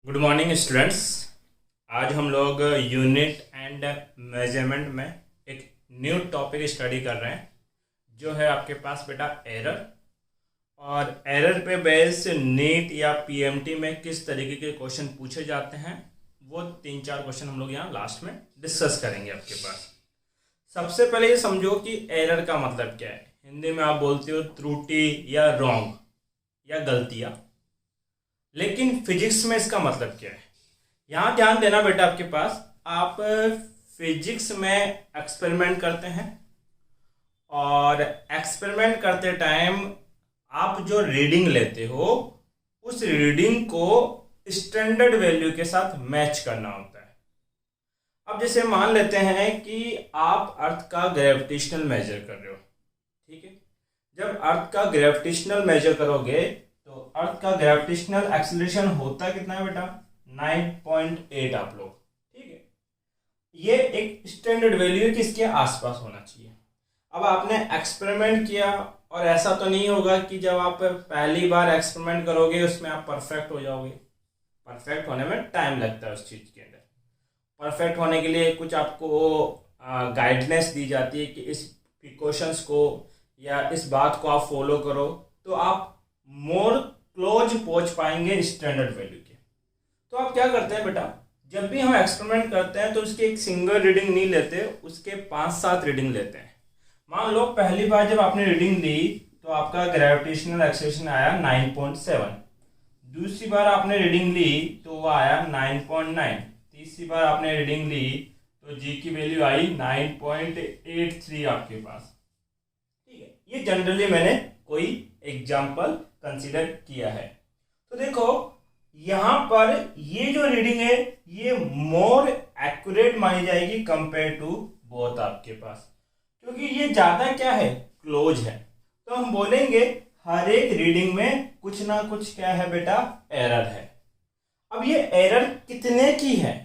Good morning students. आज हम लोग यूनिट एंड मेजरमेंट में एक न्यू टॉपिक स्टडी कर रहे हैं जो है आपके पास बेटा एरर। और एरर पे बेस नीट या पीएमटी में किस तरीके के क्वेश्चन पूछे जाते हैं वो 3-4 क्वेश्चन हम लोग यहाँ लास्ट में डिस्कस करेंगे आपके पास। सबसे पहले ये समझो कि एरर का मतलब क्या है। हिंदी में आप बोलते हो त्रुटि या रॉन्ग या गलतियाँ, लेकिन फिजिक्स में इसका मतलब क्या है। यहाँ ध्यान देना बेटा, आपके पास आप फिजिक्स में एक्सपेरिमेंट करते हैं और एक्सपेरिमेंट करते टाइम आप जो रीडिंग लेते हो उस रीडिंग को स्टैंडर्ड वैल्यू के साथ मैच करना होता है। अब जैसे मान लेते हैं कि आप अर्थ का ग्रेविटेशनल मेजर कर रहे हो, ठीक है। जब अर्थ का ग्रेविटेशनल मेजर करोगे तो अर्थ का ग्रेविटेशनल एक्सीलरेशन होता कितना है बेटा? 9.8 आप लोग, ठीक है। ये एक स्टैंडर्ड वैल्यू है कि इसके आसपास होना चाहिए। अब आपने एक्सपेरिमेंट किया और ऐसा तो नहीं होगा कि जब आप पहली बार एक्सपेरिमेंट करोगे उसमें आप परफेक्ट हो जाओगे। परफेक्ट होने में टाइम लगता है उस चीज़ के अंदर। परफेक्ट होने के लिए कुछ आपको गाइडनेस दी जाती है कि इस प्रिकॉशंस को या इस बात को आप फॉलो करो तो आप मोर क्लोज पहुंच पाएंगे स्टैंडर्ड वैल्यू के। तो आप क्या करते हैं बेटा, जब भी हम एक्सपेरिमेंट करते हैं तो उसकी एक सिंगल रीडिंग नहीं लेते, उसके 5-7 रीडिंग लेते हैं। मान लो पहली बार जब आपने रीडिंग ली तो आपका ग्रेविटेशनल एक्सेलरेशन आया 9.7, दूसरी बार आपने रीडिंग ली तो वो आया 9.9, तीसरी बार आपने रीडिंग ली तो जी की वैल्यू आई 9.83 आपके पास, ठीक है। ये जनरली मैंने कोई एग्जाम्पल कंसीडर किया है। तो देखो यहां पर ये जो रीडिंग है ये मोर एक्यूरेट मानी जाएगी कंपेयर टू बोथ आपके पास, क्योंकि ये ज्यादा क्या है, क्लोज है। तो हम बोलेंगे हर एक रीडिंग में कुछ ना कुछ क्या है बेटा, एरर है। अब ये एरर कितने की है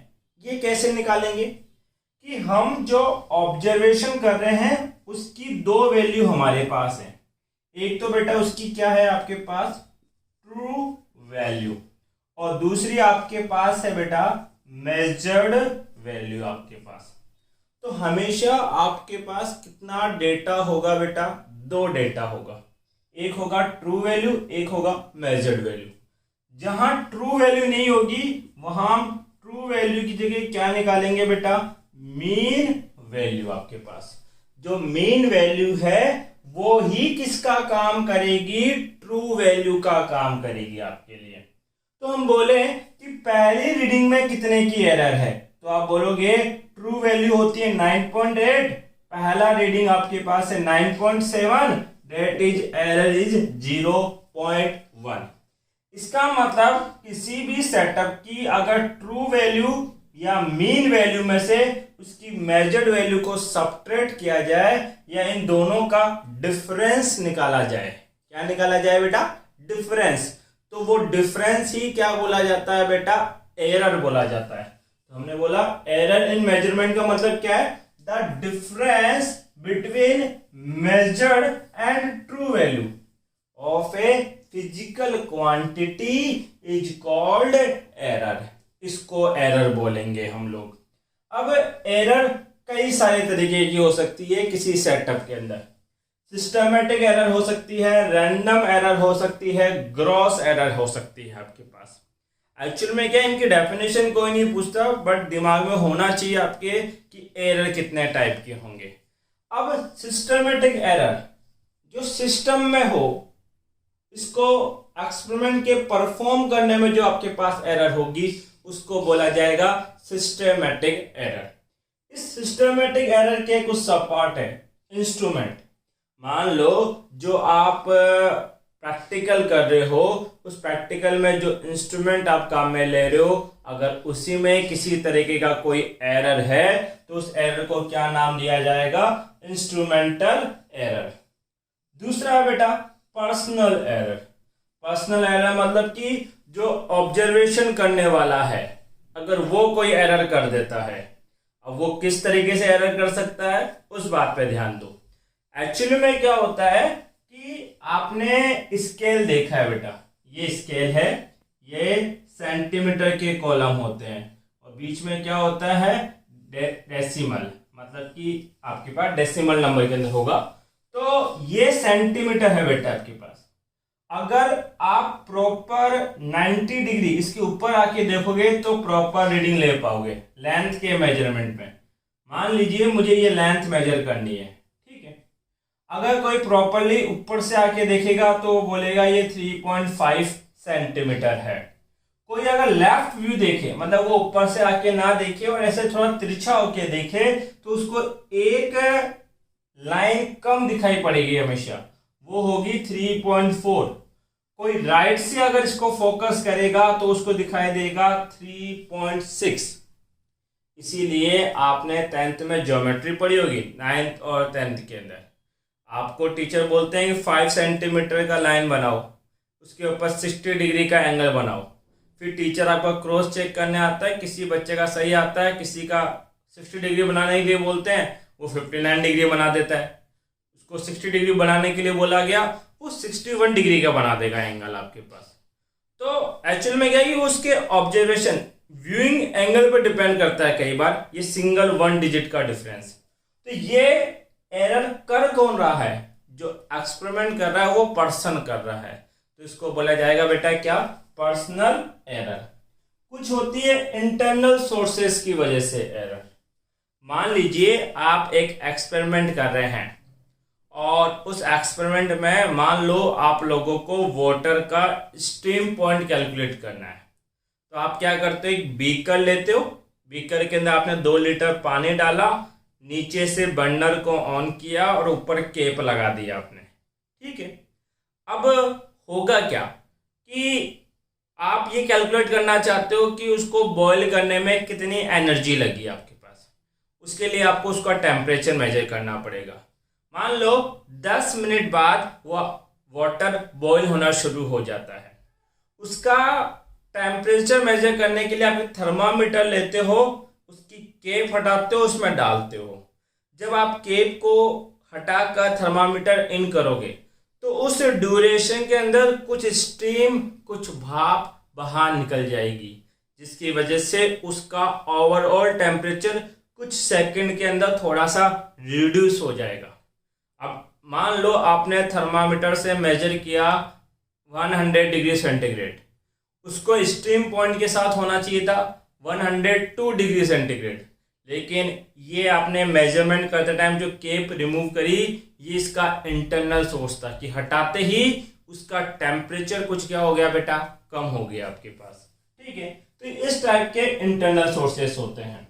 ये कैसे निकालेंगे कि हम जो ऑब्जर्वेशन कर रहे हैं उसकी 2 वैल्यू हमारे पास है। एक तो बेटा उसकी क्या है आपके पास, ट्रू वैल्यू, और दूसरी आपके पास है बेटा मेजर्ड वैल्यू आपके पास। तो हमेशा आपके पास कितना डेटा होगा बेटा, 2 डेटा होगा। एक होगा ट्रू वैल्यू, एक होगा मेजर्ड वैल्यू। जहां ट्रू वैल्यू नहीं होगी वहां हम ट्रू वैल्यू की जगह क्या निकालेंगे बेटा, मीन वैल्यू। आपके पास जो मीन वैल्यू है वो ही किसका काम करेगी, ट्रू वैल्यू का काम करेगी आपके लिए। तो हम बोले कि पहली रीडिंग में कितने की एरर है, तो आप बोलोगे ट्रू वैल्यू होती है 9.8, पहला रीडिंग आपके पास है 9.7, दैट इज एरर इज 0.1। इसका मतलब किसी भी सेटअप की अगर ट्रू वैल्यू या मीन वैल्यू में से उसकी मेजर्ड वैल्यू को सबट्रैक्ट किया जाए या इन दोनों का डिफरेंस निकाला जाए, क्या निकाला जाए बेटा, डिफरेंस, तो वो डिफरेंस ही क्या बोला जाता है बेटा, एरर बोला जाता है। तो हमने बोला एरर इन मेजरमेंट का मतलब क्या है, the difference between measured and true value of a physical quantity is called error. इसको एरर बोलेंगे हम लोग। अब एरर कई सारे तरीके की हो सकती है किसी सेटअप के अंदर। सिस्टमैटिक एरर हो सकती है, रैंडम एरर हो सकती है, ग्रॉस एरर हो सकती है आपके पास। एक्चुअल में क्या इनकी डेफिनेशन कोई नहीं पूछता, बट दिमाग में होना चाहिए आपके कि एरर कितने टाइप के होंगे। अब सिस्टमैटिक एरर जो सिस्टम में हो, इसको एक्सपेरिमेंट के परफॉर्म करने में जो आपके पास एरर होगी उसको बोला जाएगा सिस्टमैटिक एरर। इस सिस्टमैटिक एरर के कुछ सब पार्ट है। इंस्ट्रूमेंट, मान लो जो आप प्रैक्टिकल कर रहे हो उस प्रैक्टिकल में जो इंस्ट्रूमेंट आप काम में ले रहे हो, अगर उसी में किसी तरीके का कोई एरर है तो उस एरर को क्या नाम दिया जाएगा, इंस्ट्रूमेंटल एरर। दूसरा है बेटा पर्सनल एरर। पर्सनल एरर मतलब कि जो ऑब्जर्वेशन करने वाला है अगर वो कोई एरर कर देता है, अब वो किस तरीके से एरर कर सकता है उस बात पे ध्यान दो। एक्चुअली में क्या होता है कि आपने स्केल देखा है बेटा, ये स्केल है, ये सेंटीमीटर के कॉलम होते हैं और बीच में क्या होता है, डेसिमल, मतलब कि आपके पास डेसिमल नंबर के अंदर होगा। तो ये सेंटीमीटर है बेटा आपके पास। अगर आप प्रॉपर 90 डिग्री इसके ऊपर आके देखोगे तो प्रॉपर रीडिंग ले पाओगे लेंथ के मेजरमेंट में। मान लीजिए मुझे ये लेंथ मेजर करनी है, ठीक है। अगर कोई प्रॉपरली ऊपर से आके देखेगा तो बोलेगा ये 3.5 सेंटीमीटर है। कोई अगर लेफ्ट व्यू देखे, मतलब वो ऊपर से आके ना देखे और ऐसे थोड़ा तिरछा होके देखे, तो उसको एक लाइन कम दिखाई पड़ेगी हमेशा, वो होगी 3.4। कोई राइट से अगर इसको फोकस करेगा तो उसको दिखाई देगा 3.6। इसीलिए आपने 10th में ज्योमेट्री पढ़ी होगी, 9th और 10th के अंदर आपको टीचर बोलते हैं कि 5 सेंटीमीटर का लाइन बनाओ, उसके ऊपर 60 डिग्री का एंगल बनाओ। फिर टीचर आपका क्रॉस चेक करने आता है, किसी बच्चे का सही आता है, किसी का 60 डिग्री बनाने के लिए बोलते हैं, वो 59 डिग्री बना देता है। उसको 60 डिग्री बनाने के लिए बोला गया, वो 61 डिग्री का बना देगा एंगल आपके पास। तो एक्चुअल में क्या है कि उसके ऑब्जर्वेशन व्यूइंग एंगल पर डिपेंड करता है कई बार, ये सिंगल 1 डिजिट का डिफरेंस। तो ये एरर कर कौन रहा है, जो एक्सपेरिमेंट कर रहा है वो पर्सन कर रहा है, तो इसको बोला जाएगा बेटा क्या, पर्सनल एरर। कुछ होती है इंटरनल सोर्सेस की वजह से एरर। मान लीजिए आप एक एक्सपेरिमेंट कर रहे हैं और उस एक्सपेरिमेंट में मान लो आप लोगों को वाटर का स्ट्रीम पॉइंट कैलकुलेट करना है। तो आप क्या करते हो, एक बीकर लेते हो, बीकर के अंदर आपने 2 लीटर पानी डाला, नीचे से बर्नर को ऑन किया और ऊपर कैप लगा दिया आपने, ठीक है। अब होगा क्या कि आप ये कैलकुलेट करना चाहते हो कि उसको बॉईल करने में कितनी एनर्जी लगी आपके पास। उसके लिए आपको उसका टेम्परेचर मेजर करना पड़ेगा। मान लो 10 मिनट बाद वो वाटर बॉईल होना शुरू हो जाता है। उसका टेम्परेचर मेजर करने के लिए आप थर्मामीटर लेते हो, उसकी कैप हटाते हो, उसमें डालते हो। जब आप कैप को हटाकर थर्मामीटर इन करोगे तो उस ड्यूरेशन के अंदर कुछ स्टीम, कुछ भाप बाहर निकल जाएगी, जिसकी वजह से उसका ओवरऑल टेम्परेचर कुछ सेकंड के अंदर थोड़ा सा रिड्यूस हो जाएगा। अब मान लो आपने थर्मामीटर से मेजर किया 100 डिग्री सेंटीग्रेड, उसको स्टीम पॉइंट के साथ होना चाहिए था 102 डिग्री सेंटीग्रेड, लेकिन ये आपने मेजरमेंट करते टाइम जो कैप रिमूव करी, ये इसका इंटरनल सोर्स था कि हटाते ही उसका टेम्परेचर कुछ क्या हो गया बेटा, कम हो गया आपके पास, ठीक है। तो इस टाइप के इंटरनल सोर्सेस होते हैं।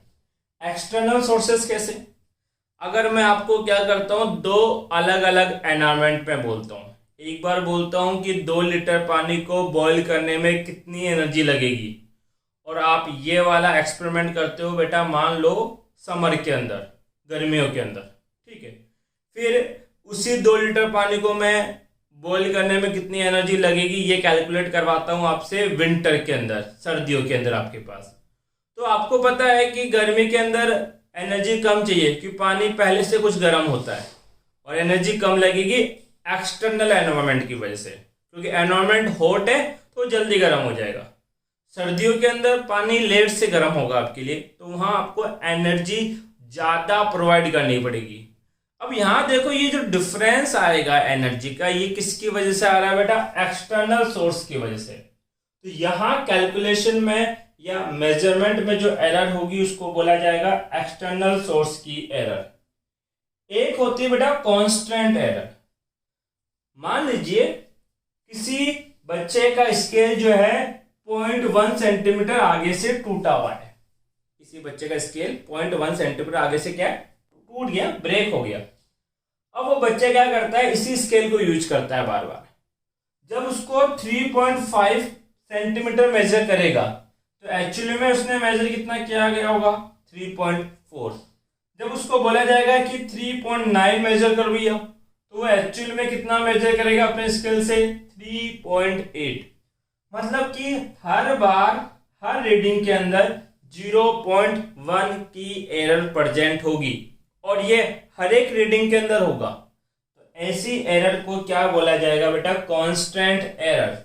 एक्सटर्नल सोर्सेस कैसे, अगर मैं आपको क्या करता हूं, 2 अलग अलग एनवायरनमेंट में बोलता हूं। एक बार बोलता हूं कि 2 लीटर पानी को बॉईल करने में कितनी एनर्जी लगेगी, और आप ये वाला एक्सपेरिमेंट करते हो बेटा मान लो समर के अंदर, गर्मियों के अंदर, ठीक है। फिर उसी 2 लीटर पानी को मैं बॉईल करने में कितनी एनर्जी लगेगी ये कैलकुलेट करवाता हूं आपसे विंटर के अंदर, सर्दियों के अंदर आपके पास। तो आपको पता है कि गर्मी के अंदर एनर्जी कम चाहिए क्योंकि पानी पहले से कुछ गर्म होता है, और एनर्जी कम लगेगी एक्सटर्नल एनवायरनमेंट की वजह से, क्योंकि एनवायरनमेंट हॉट है तो जल्दी गर्म हो जाएगा। सर्दियों के अंदर पानी लेट से गर्म होगा आपके लिए, तो वहां आपको एनर्जी ज्यादा प्रोवाइड करनी पड़ेगी। अब यहाँ देखो ये जो डिफरेंस आएगा एनर्जी का, ये किसकी वजह से आ रहा है बेटा, एक्सटर्नल सोर्स की वजह से। तो यहाँ कैलकुलेशन में या मेजरमेंट में जो एरर होगी उसको बोला जाएगा एक्सटर्नल सोर्स की एरर। एक होती है बेटा कांस्टेंट एरर। मान लीजिए किसी बच्चे का स्केल जो है 0.1 सेंटीमीटर आगे से टूटा हुआ है, किसी बच्चे का स्केल 0.1 सेंटीमीटर आगे से क्या टूट गया, ब्रेक हो गया। अब वो बच्चा क्या करता है, इसी स्केल को यूज करता है बार बार। जब उसको 3.5 सेंटीमीटर मेजर करेगा तो एक्चुअली में उसने मेजर कितना किया गया होगा, 3.4। जब उसको बोला जाएगा कि 3.9 मेजर कर भैया, तो वो एक्चुअल में कितना मेजर करेगा अपने स्केल से, 3.8। मतलब कि हर बार हर रीडिंग के अंदर 0.1 की एरर प्रेजेंट होगी, और ये हर एक रीडिंग के अंदर होगा। तो ऐसी एरर को क्या बोला जाएगा बेटा, कांस्टेंट एरर।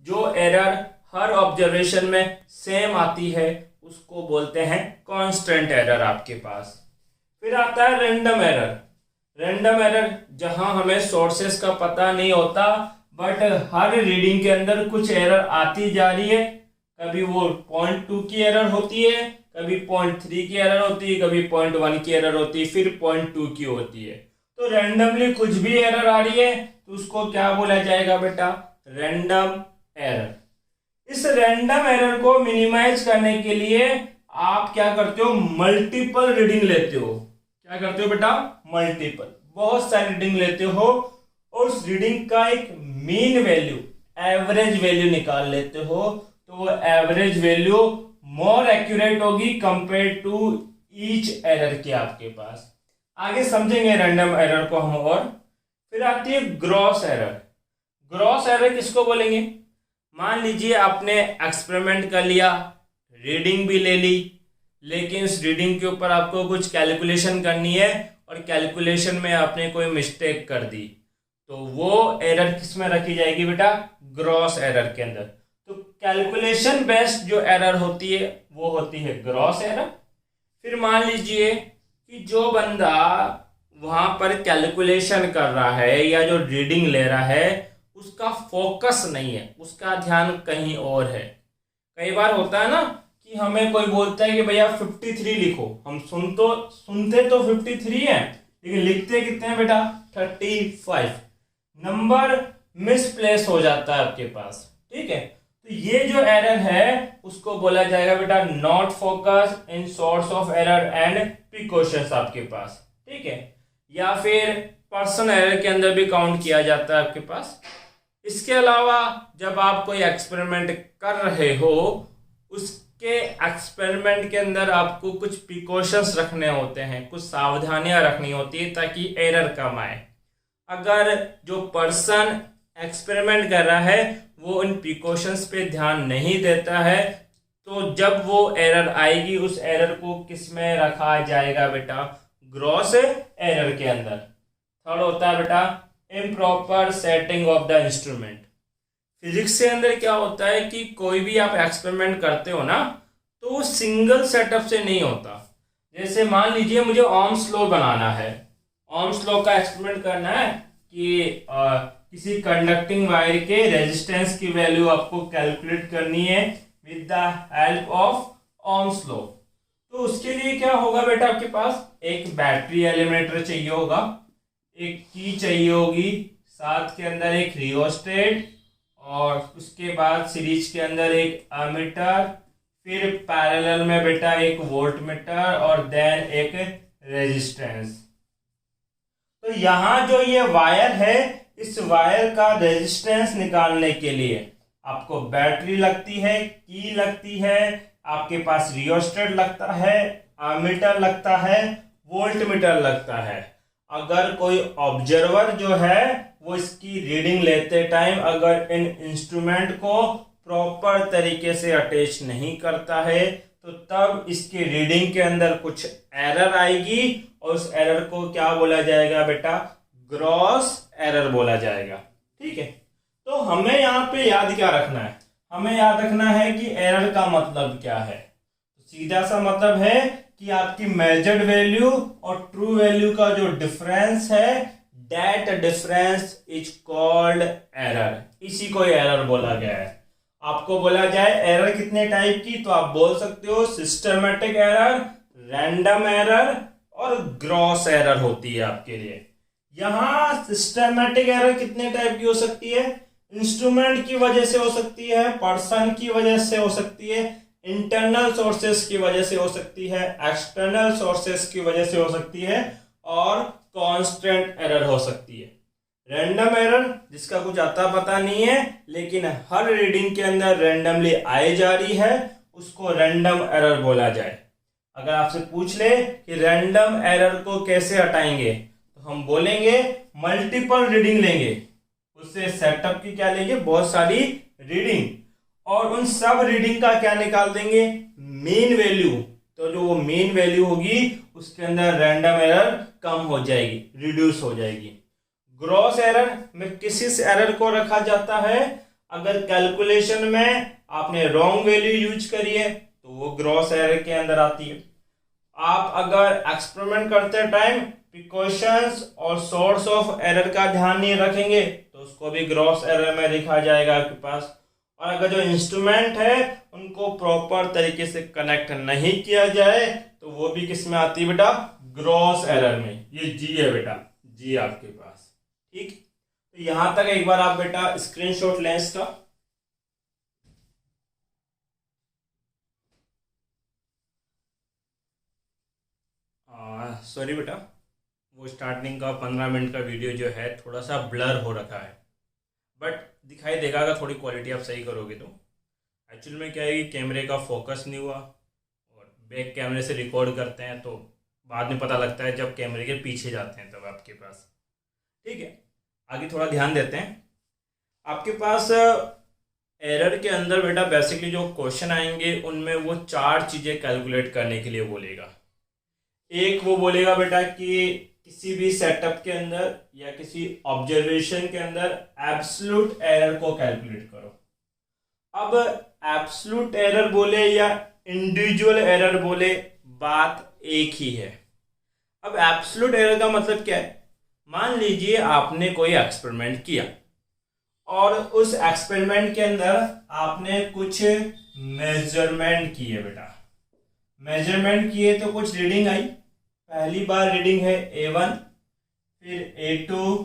जो एरर हर ऑब्जर्वेशन में सेम आती है उसको बोलते हैं कांस्टेंट एरर आपके पास। फिर आता है रैंडम एरर। रैंडम एरर जहां हमें सोर्सेस का पता नहीं होता बट हर रीडिंग के अंदर कुछ एरर आती जा रही है। कभी वो 0.2 की एरर होती है, कभी 0.3 की एरर होती है, कभी 0.1 की एरर होती है, फिर 0.2 की होती है। तो रैंडमली कुछ भी एरर आ रही है तो उसको क्या बोला जाएगा बेटा? Random error. इस रैंडम एरर को मिनिमाइज करने के लिए आप क्या करते हो? मल्टीपल रीडिंग लेते हो। क्या करते हो बेटा? मल्टीपल, बहुत सारी रीडिंग लेते हो और उस रीडिंग का एक मीन वैल्यू, एवरेज वैल्यू निकाल लेते हो। तो वो एवरेज वैल्यू मोर एक्यूरेट होगी कंपेयर टू ईच एरर के आपके पास। आगे समझेंगे रैंडम एरर को हम। और फिर आती है ग्रॉस एरर। ग्रॉस एरर किसको बोलेंगे? मान लीजिए आपने एक्सपेरिमेंट कर लिया, रीडिंग भी ले ली, लेकिन इस रीडिंग के ऊपर आपको कुछ कैलकुलेशन करनी है और कैलकुलेशन में आपने कोई मिस्टेक कर दी, तो वो एरर किस में रखी जाएगी बेटा? ग्रॉस एरर के अंदर। तो कैलकुलेशन बेस्ड जो एरर होती है वो होती है ग्रॉस एरर। फिर मान लीजिए कि जो बंदा वहां पर कैलकुलेशन कर रहा है या जो रीडिंग ले रहा है उसका फोकस नहीं है, उसका ध्यान कहीं और है। कई बार होता है ना कि हमें कोई बोलता है कि भैया 53 लिखो, हम सुनते तो 53 है लेकिन लिखते कितने हैं बेटा? 35। नंबर मिसप्लेस हो जाता है आपके पास। ठीक है, तो ये जो एरर है उसको बोला जाएगा बेटा not focus in source of error and precautions आपके पास। ठीक है, या फिर पर्सन एरर के अंदर भी काउंट किया जाता है आपके पास। इसके अलावा जब आप कोई एक्सपेरिमेंट कर रहे हो उसके एक्सपेरिमेंट के अंदर आपको कुछ प्रिकॉशंस रखने होते हैं, कुछ सावधानियां रखनी होती है ताकि एरर कम आए। अगर जो पर्सन एक्सपेरिमेंट कर रहा है वो इन प्रिकॉशंस पे ध्यान नहीं देता है तो जब वो एरर आएगी उस एरर को किस में रखा जाएगा बेटा? ग्रॉस एरर के अंदर। थर्ड होता है बेटा improper setting of the instrument. Physics के अंदर क्या होता है कि कोई भी आप एक्सपेरिमेंट करते हो ना तो वो सिंगल सेटअप से नहीं होता। जैसे मान लीजिए मुझे ओम्स लॉ बनाना है, ओम्स लॉ का एक्सपेरिमेंट करना है कि किसी कंडक्टिंग वायर के रेजिस्टेंस की वैल्यू आपको कैलकुलेट करनी है with the help of Ohm's law. तो उसके लिए क्या होगा बेटा? आपके पास एक बैटरी एलिमेंटर चाहिए होगा, एक की चाहिए होगी, साथ के अंदर एक रियोस्टेट और उसके बाद सीरीज के अंदर एक एमीटर, फिर पैरेलल में बेटा एक वोल्टमीटर और देन एक रेजिस्टेंस। तो यहां जो ये वायर है इस वायर का रेजिस्टेंस निकालने के लिए आपको बैटरी लगती है, की लगती है, आपके पास रियोस्टेट लगता है, एमीटर लगता है, वोल्टमीटर लगता है। अगर कोई ऑब्जर्वर जो है वो इसकी रीडिंग लेते टाइम अगर इन इंस्ट्रूमेंट को प्रॉपर तरीके से अटैच नहीं करता है तो तब इसकी रीडिंग के अंदर कुछ एरर आएगी और उस एरर को क्या बोला जाएगा बेटा? ग्रॉस एरर बोला जाएगा। ठीक है, तो हमें यहाँ पे याद क्या रखना है? हमें याद रखना है कि एरर का मतलब क्या है। सीधा सा मतलब है कि आपकी मेजर्ड वैल्यू और ट्रू वैल्यू का जो डिफरेंस है that difference is called error. इसी को एरर बोला गया है। आपको बोला जाए एरर कितने टाइप की तो आप बोल सकते हो सिस्टमैटिक एरर, रैंडम एरर और ग्रॉस एरर होती है आपके लिए। यहां सिस्टमैटिक एरर कितने टाइप की हो सकती है? इंस्ट्रूमेंट की वजह से हो सकती है, पर्सन की वजह से हो सकती है, इंटरनल सोर्सेस की वजह से हो सकती है, एक्सटर्नल सोर्सेस की वजह से हो सकती है और कांस्टेंट एरर हो सकती है। रैंडम एरर जिसका कुछ आता पता नहीं है लेकिन हर रीडिंग के अंदर रैंडमली आई जा रही है उसको रैंडम एरर बोला जाए। अगर आपसे पूछ ले कि रैंडम एरर को कैसे हटाएंगे तो हम बोलेंगे मल्टीपल रीडिंग लेंगे, उससे सेटअप की क्या लेंगे? बहुत सारी रीडिंग, और उन सब रीडिंग का क्या निकाल देंगे? Mean value. तो जो वो मीन वैल्यू होगी उसके अंदर रैंडम एरर कम हो जाएगी, रिड्यूस हो जाएगी। ग्रॉस एरर में किस एरर को रखा जाता है? अगर कैलकुलेशन में आपने रॉन्ग वैल्यू यूज करी है तो वो ग्रॉस एरर के अंदर आती है। आप अगर एक्सपेरिमेंट करते टाइम प्रिकॉशंस और सोर्स ऑफ एरर का ध्यान नहीं रखेंगे तो उसको भी ग्रॉस एरर में लिखा जाएगा आपके पास। और अगर जो इंस्ट्रूमेंट है उनको प्रॉपर तरीके से कनेक्ट नहीं किया जाए तो वो भी किस में आती है बेटा, ग्रॉस एरर में। ये जी है बेटा, जी आपके पास। ठीक, तो यहां तक एक बार आप बेटा स्क्रीनशॉट लें इसका। सॉरी बेटा, वो स्टार्टिंग का 15 मिनट का वीडियो जो है थोड़ा सा ब्लर हो रखा है, बट दिखाई देगा अगर थोड़ी क्वालिटी आप सही करोगे तो। एक्चुअल में क्या है कि कैमरे का फोकस नहीं हुआ और बैक कैमरे से रिकॉर्ड करते हैं तो बाद में पता लगता है जब कैमरे के पीछे जाते हैं तब आपके पास। ठीक है, आगे थोड़ा ध्यान देते हैं। आपके पास एरर के अंदर बेटा बेसिकली जो क्वेश्चन आएंगे उनमें वो 4 चीज़ें कैलकुलेट करने के लिए बोलेगा। एक वो बोलेगा बेटा कि किसी भी सेटअप के अंदर या किसी ऑब्जर्वेशन के अंदर एब्सोल्यूट एरर को कैलकुलेट करो। अब एब्सोल्यूट एरर बोले या इंडिविजुअल एरर बोले, बात एक ही है। अब एब्सोल्यूट एरर का मतलब क्या है? मान लीजिए आपने कोई एक्सपेरिमेंट किया और उस एक्सपेरिमेंट के अंदर आपने कुछ मेजरमेंट किए बेटा। मेजरमेंट किए तो कुछ रीडिंग आई। पहली बार रीडिंग है A1, फिर A2,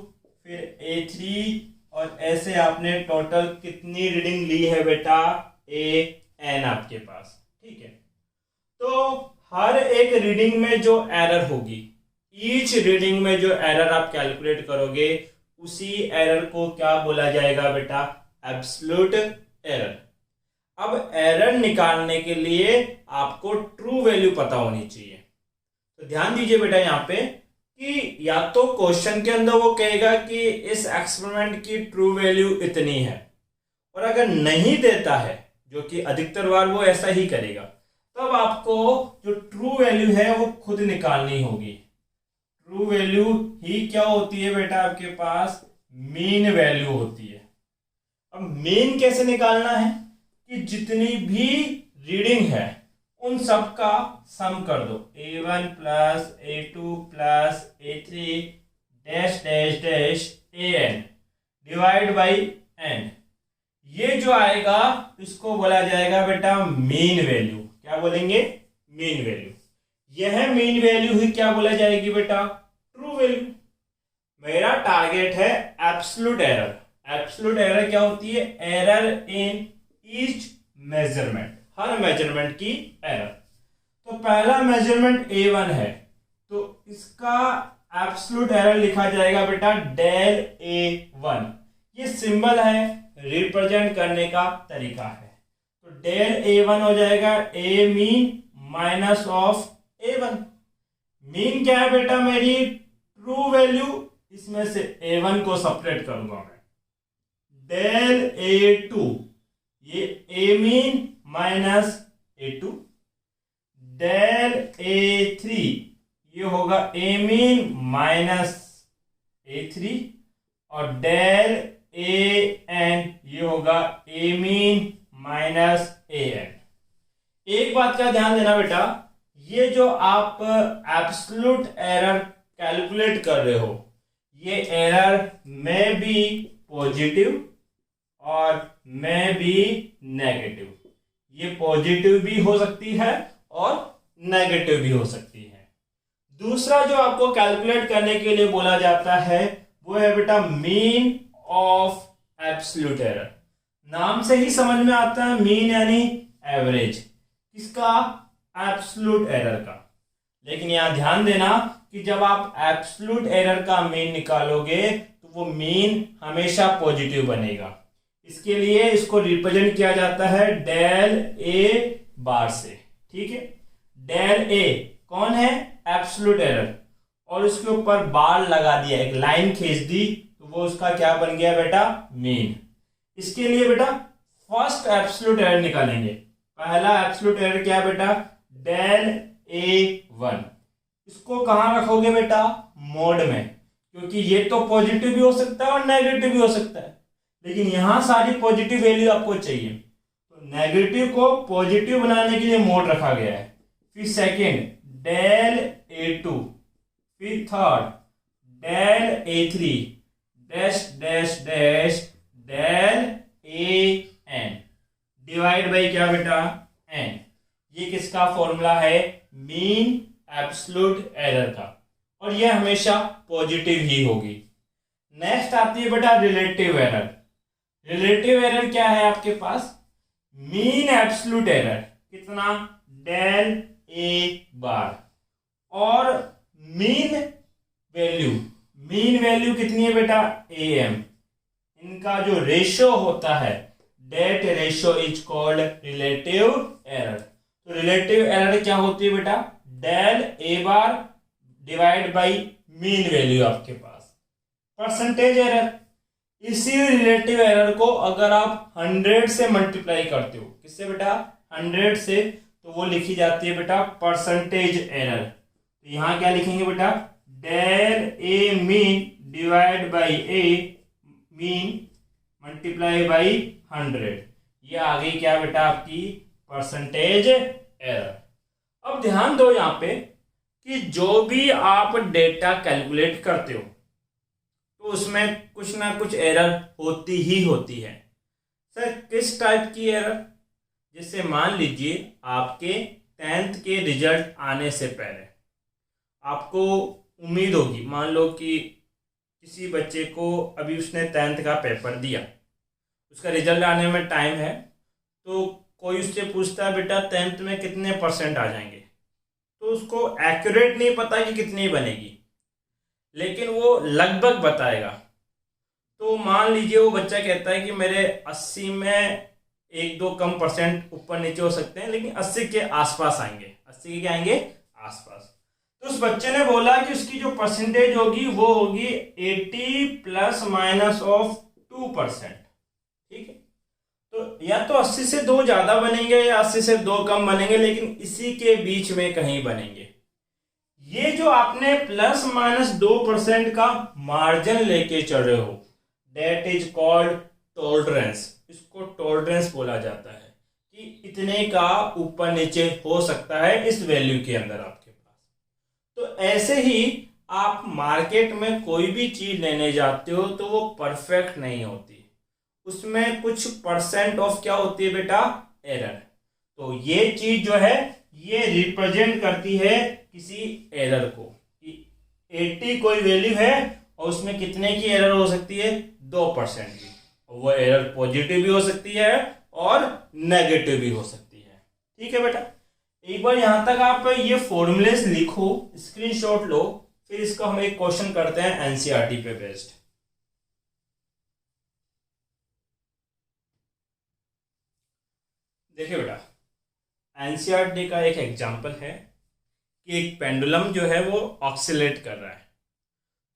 फिर A3 और ऐसे आपने टोटल कितनी रीडिंग ली है बेटा? AN आपके पास। ठीक है, तो हर एक रीडिंग में जो एरर होगी, ईच रीडिंग में जो एरर आप कैलकुलेट करोगे उसी एरर को क्या बोला जाएगा बेटा? Absolute error. अब एरर निकालने के लिए आपको ट्रू वैल्यू पता होनी चाहिए। तो ध्यान दीजिए बेटा यहाँ पे कि या तो क्वेश्चन के अंदर वो कहेगा कि इस एक्सपेरिमेंट की ट्रू वैल्यू इतनी है, और अगर नहीं देता है, जो कि अधिकतर बार वो ऐसा ही करेगा, तब आपको जो ट्रू वैल्यू है वो खुद निकालनी होगी। ट्रू वैल्यू ही क्या होती है बेटा? आपके पास मीन वैल्यू होती है। अब मीन कैसे निकालना है? कि जितनी भी रीडिंग है उन सब का सम कर दो। A1 plus A2 plus A3 dash dash dash AN divide by N। ये जो आएगा इसको बोला जाएगा बेटा मीन वैल्यू। क्या बोलेंगे? Mean value. यह मीन वैल्यू ही क्या बोला जाएगी बेटा? True value. मेरा टारगेट है एब्सोल्यूट एरर। एब्सोल्यूट एरर क्या होती है? Error in each measurement, her measurement की एरर। तो पहला मेजरमेंट A1 है तो इसका एब्सोल्यूट एरर लिखा जाएगा बेटा डेल A1। ये सिंबल है, रिप्रेजेंट करने का तरीका है। तो डेल A1 हो जाएगा A mean minus of A1। Mean क्या है बेटा? मेरी ट्रू वैल्यू, इसमें से A1 को सेपरेट करूंगा मैं। डेल A2 ये A mean minus A2। Del A3 ये होगा A मीन माइनस A3 और डेल AN ये होगा A मीन माइनस AN। एक बात का ध्यान देना बेटा, ये जो आप एब्सोल्यूट एरर कैलकुलेट कर रहे हो, ये एरर में भी पॉजिटिव और में भी नेगेटिव। ये पॉजिटिव भी हो सकती है और नेगेटिव भी हो सकती है। दूसरा जो आपको कैलकुलेट करने के लिए बोला जाता है वो है बेटा मीन ऑफ एब्सोल्यूट एरर। नाम से ही समझ में आता है, मीन यानी एवरेज। किसका? एब्सोल्यूट एरर का। लेकिन यहां ध्यान देना कि जब आप एब्सोल्यूट एरर का मीन निकालोगे तो वो मीन हमेशा पॉजिटिव बनेगा। इसके लिए इसको रिप्रेजेंट किया जाता है डेल A बार से। ठीक है, डेल A कौन है? एब्सोल्यूट एरर, और उसके ऊपर बार लगा दिया, एक लाइन खींच दी, तो वो उसका क्या बन गया बेटा? मीन। इसके लिए बेटा फर्स्ट एब्सोल्यूट एरर निकालेंगे। पहला एब्सोल्यूट एरर क्या है बेटा? Del A1। इसको कहां रखोगे बेटा? मोड में, क्योंकि ये तो पॉजिटिव भी हो सकता है और नेगेटिव भी हो सकता है। लेकिन यहाँ सारी पॉजिटिव वैल्यू आपको चाहिए, तो नेगेटिव को पॉजिटिव बनाने के लिए मोड रखा गया है। फिर सेकेंड डेल A2, फिर third del A3 dash dash dash del AN divide by क्या बेटा n। ये किसका फॉर्मूला है? मीन एब्सोल्यूट एरर का, और ये हमेशा पॉजिटिव ही होगी। नेक्स्ट आती है बेटा रिलेटिव एरर। रिलेटिव एरर क्या है आपके पास? मीन एब्सोल्यूट एरर कितना? डेल A बार, और मीन वैल्यू कितनी है बेटा? AM। इनका जो रेशो होता है, that ratio is called relative error. तो रिलेटिव एरर क्या होती है बेटा? Del A bar divide by mean value आपके पास। परसेंटेज एरर, इसी रिलेटिव एरर को अगर आप 100 से मल्टीप्लाई करते हो, किससे बेटा? 100 से, तो वो लिखी जाती है बेटा परसेंटेज एरर। तो यहां क्या लिखेंगे बेटा? Del A mean divide by A mean multiply by 100। ये आ गई क्या बेटा? आपकी परसेंटेज एरर। अब ध्यान दो यहां पे कि जो भी आप डेटा कैलकुलेट करते हो तो उसमें कुछ ना कुछ एरर होती ही होती है। सर किस टाइप की एरर? जैसे मान लीजिए आपके 10th के रिजल्ट आने से पहले आपको उम्मीद होगी, मान लो कि किसी बच्चे को अभी उसने 10th का पेपर दिया, उसका रिजल्ट आने में टाइम है, तो कोई उससे पूछता है बेटा 10th में कितने % आ जाएंगे, तो उसको एक्यूरेट नहीं पता कि कितनी बनेगी, लेकिन वो लगभग बताएगा। तो मान लीजिए वो बच्चा कहता है कि मेरे 80 में 1-2 कम % ऊपर नीचे हो सकते हैं, लेकिन 80 के आसपास आएंगे। 80 के क्या आएंगे? आसपास। तो उस बच्चे ने बोला कि उसकी जो परसेंटेज होगी वो होगी 80 ±2%। ठीक है, तो या तो 80 से 2 ज्यादा बनेंगे या 80 से 2 कम बनेंगे, लेकिन इसी के बीच में कहीं बनेंगे। ये जो आपने ±2% का मार्जिन लेके चल रहे हो, डेट इज कॉल्ड टॉलरेंस। इसको टॉलरेंस बोला जाता है कि इतने का ऊपर नीचे हो सकता है इस वैल्यू के अंदर आपके पास। तो ऐसे ही आप मार्केट में कोई भी चीज लेने जाते हो तो वो परफेक्ट नहीं होती, उसमें कुछ % ऑफ क्या होती है बेटा? एरर। तो ये चीज जो है ये रिप्रेजेंट करती है किसी एरर को, कि 80 कोई वैल्यू है और उसमें कितने की एरर हो सकती है? 2% की। वो एरर पॉजिटिव भी हो सकती है और नेगेटिव भी हो सकती है। ठीक है बेटा, एक बार यहां तक आप ये फॉर्मूलेस लिखो, स्क्रीनशॉट लो, फिर इसका हम एक क्वेश्चन करते हैं एनसीईआरटी पे बेस्ड। देखिए बेटा, एनसीईआरटी का एक एग्जांपल है कि एक पेंडुलम जो है वो ऑक्सिलेट कर रहा है,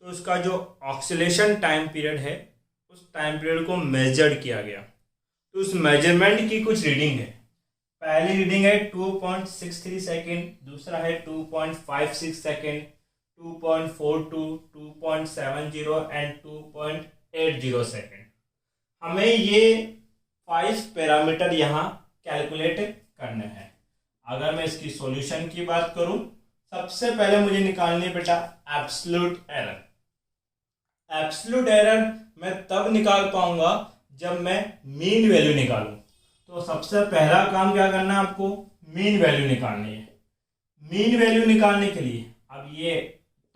तो उसका जो ऑक्सिलेशन टाइम पीरियड है उस टाइम पीरियड को मेजर्ड किया गया। तो उस मेजरमेंट की कुछ रीडिंग है। पहली रीडिंग है 2.63 सेकेंड, दूसरा है 2.56 सेकेंड, 2.42, 2.70 एंड 2.80 सेकेंड। हमें ये 5 पैरामीटर यहाँ कैलकुलेट करने हैं। अगर मैं इसकी सॉल्यूशन की बात करूं, सबसे पहले मुझे निकालनी बेटा एब्सोल्यूट एरर। एब्सोल्यूट एरर मैं तब निकाल पाऊंगा जब मैं मीन वैल्यू निकालूं। तो सबसे पहला काम क्या करना है आपको? मीन वैल्यू निकालनी है। मीन वैल्यू निकालने के लिए अब ये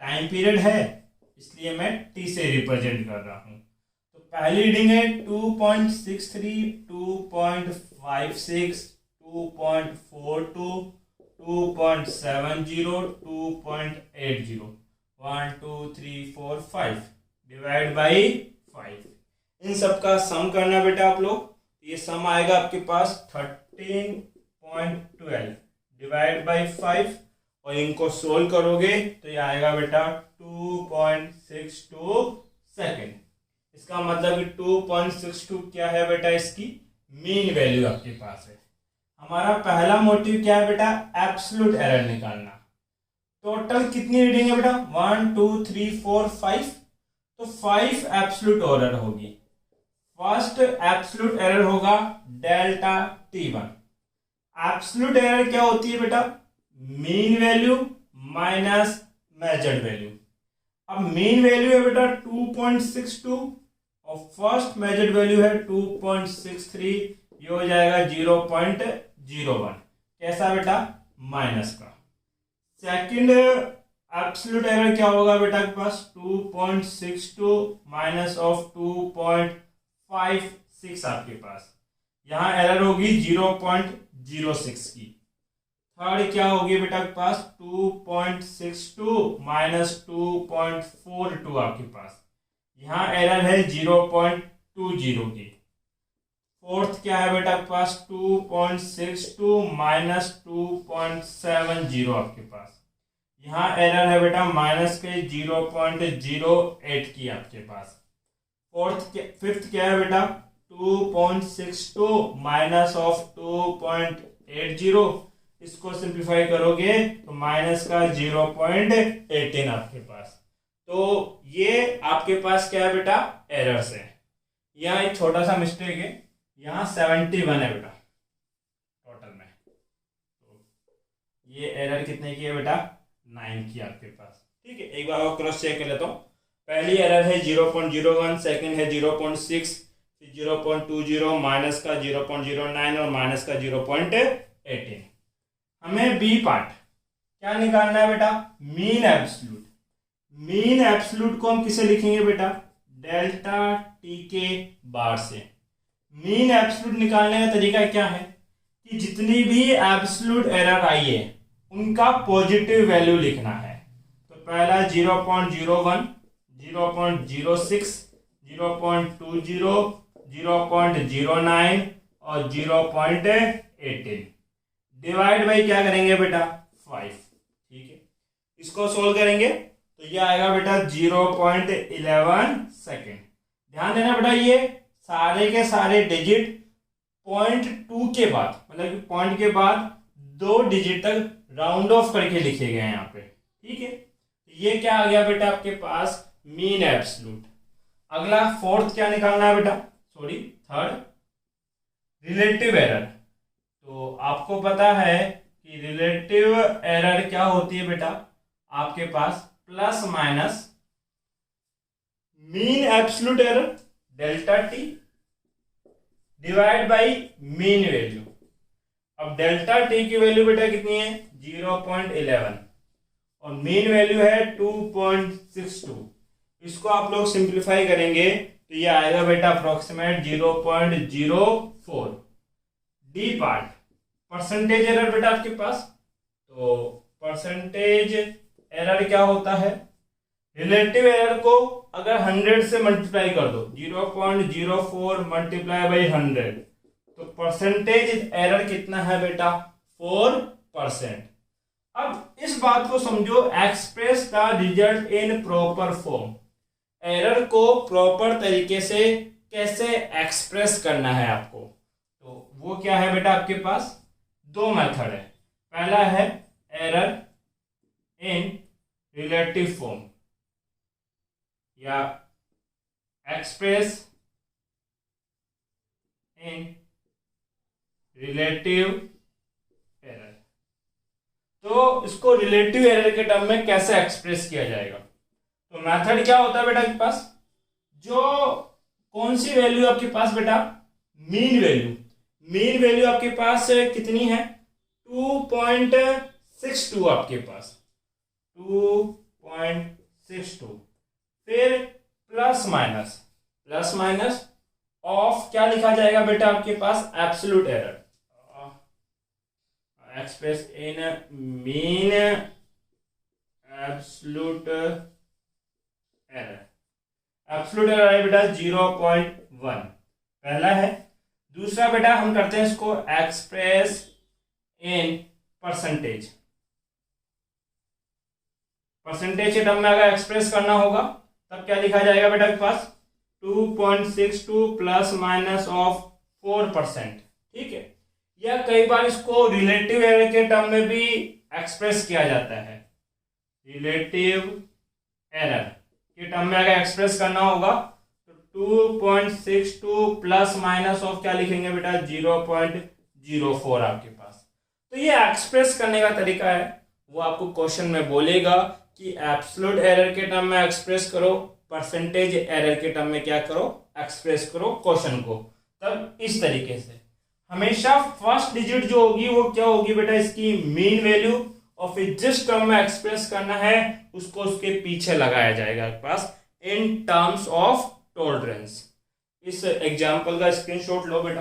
टाइम पीरियड है, इसलिए मैं टी से रिप्रेजेंट कर रहा हूं। तो पहली रीडिंग है 2.63, 2.56, 2.42, 2.70, 2.80, 1 2 3 4 5 डिवाइड बाई 5। इन सब का सम करना बेटा आप लोग। ये सम आएगा आपके पास 13.12 डिवाइड बाई 5, और इनको सोल्व करोगे तो ये आएगा बेटा 2.62 सेकेंड। इसका मतलब कि 2.62 क्या है बेटा? इसकी मीन वैल्यू आपके पास है। हमारा पहला मोटिव क्या है बेटा? एब्सोल्यूट एरर निकालना। टोटल कितनी रीडिंग है बेटा? 1 2 3 4 5, तो 5 एब्सोल्यूट एरर होगी। फर्स्ट एब्सोल्यूट एरर होगा डेल्टा T1। एब्सोल्यूट एरर क्या होती है बेटा? Mean value minus measured value. अब मीन वैल्यू है बेटा 2.62 और फर्स्ट मेजर्ड वैल्यू है 2.63, ये हो जाएगा 0.01। कैसा बेटा? माइनस का। सेकंड एब्सोल्यूट एरर क्या होगा बेटा के पास? 2.62 माइनस ऑफ 2.56 आपके पास, यहां एरर होगी 0.06 की। थर्ड क्या होगी बेटा के पास? 2.62 माइनस 2.42 आपके पास, यहां एरर है 0.20 की। फोर्थ क्या है बेटा के पास? 2.62 माइनस 2.70 आपके पास, यहाँ एरर है बेटा माइनस के 0.08 की आपके पास। फिफ्थ क्या है बेटा? 2.62 माइनस ऑफ 2.80, इसको सिंप्लीफाई करोगे तो माइनस का 0.18 आपके पास। तो ये आपके पास क्या है बेटा? एरर्स है। यहाँ एक छोटा सा मिस्टेक है, यहाँ 71 है बेटा टोटल में, तो ये एरर कितने की है बेटा? 9 की आपके पास। ठीक है, एक बार और क्रॉस चेक कर लेता हूँ। पहली एरर है 0.01, सेकंड है 0.6, 0.20, माइनस का 0.09 और माइनस का 0.18। हमें बी पार्ट क्या निकालना है बेटा? Mean absolute. मीन एब्सोल्यूट को हम किसे लिखेंगे बेटा? डेल्टा टी के बार से। मीन एब्सोल्यूट निकालने का तरीका क्या है कि जितनी भी एब्सोल्यूट एरर आई है उनका पॉजिटिव वैल्यू लिखना है। तो पहला 0.01, 0.06, 0.20, 0.09 और 0.18। डिवाइड बाई क्या करेंगे बेटा? 5। ठीक है, इसको सोल्व करेंगे तो ये आएगा बेटा 0.11 सेकेंड। ध्यान देना बेटा, ये सारे के सारे डिजिट 0.2 के बाद, मतलब कि पॉइंट के बाद 2 डिजिट तक राउंड ऑफ करके लिखे गए हैं यहाँ पे। ठीक है, ये क्या आ गया बेटा आपके पास? Mean absolute. अगला फोर्थ क्या निकालना है बेटा? Third relative error. तो आपको पता है कि रिलेटिव एरर क्या होती है बेटा? आपके पास plus minus mean absolute error delta T divide by mean value. अब डेल्टा टी की वैल्यू बेटा कितनी है? 0.11 और मीन वैल्यू है 2.62। इसको आप लोग सिंप्लीफाई करेंगे तो ये आएगा बेटा approximate 0.04। D part percentage error बेटा आपके पास। तो परसेंटेज एरर क्या होता है? रिलेटिव एरर को अगर 100 से मल्टीप्लाई कर दो, 0.04 मल्टीप्लाई बाई 100, तो परसेंटेज एरर कितना है बेटा? 4%। अब इस बात को समझो, express the result in proper form. Error को प्रॉपर तरीके से कैसे एक्सप्रेस करना है आपको, तो वो क्या है बेटा आपके पास? 2 मेथड है। पहला है एरर इन रिलेटिव फॉर्म या एक्सप्रेस इन रिलेटिव एरर। तो इसको रिलेटिव एरर के टर्म में कैसे एक्सप्रेस किया जाएगा? तो मेथड क्या होता है बेटा आपके पास? जो कौन सी वैल्यू आपके पास बेटा? Mean value. मीन वैल्यू आपके पास कितनी है? 2.62 आपके पास, 2.62। फिर प्लस माइनस ऑफ क्या लिखा जाएगा बेटा आपके पास? Absolute error. Express in mean absolute error. Absolute error है बेटा 0.1, पहला है। दूसरा बेटा हम करते हैं इसको एक्सप्रेस इन परसेंटेज। परसेंटेज के टर्म में अगर एक्सप्रेस करना होगा तब क्या लिखा जाएगा बेटा के पास? 2.62 प्लस माइनस ऑफ 4%। ठीक है, या कई बार इसको रिलेटिव एरर के टर्म में भी एक्सप्रेस किया जाता है। रिलेटिव एरर के टर्म में अगर एक्सप्रेस करना होगा तो 2.62 प्लस माइनस ऑफ क्या लिखेंगे बेटा 0.04 आपके पास। तो ये एक्सप्रेस करने का तरीका है, वो आपको क्वेश्चन में बोलेगा कि एब्सोल्यूट एरर के टर्म में एक्सप्रेस करो, परसेंटेज एरर के टर्म में क्या करो, एक्सप्रेस करो क्वेश्चन को। तब इस तरीके से हमेशा फर्स्ट डिजिट जो होगी वो क्या होगी बेटा, इसकी मीन वैल्यू, और फिर जिस टर्म में एक्सप्रेस करना है उसको उसके पीछे लगाया जाएगा आपके पास इन टर्म्स ऑफ टॉलरेंस। इस एग्जांपल का स्क्रीनशॉट लो बेटा।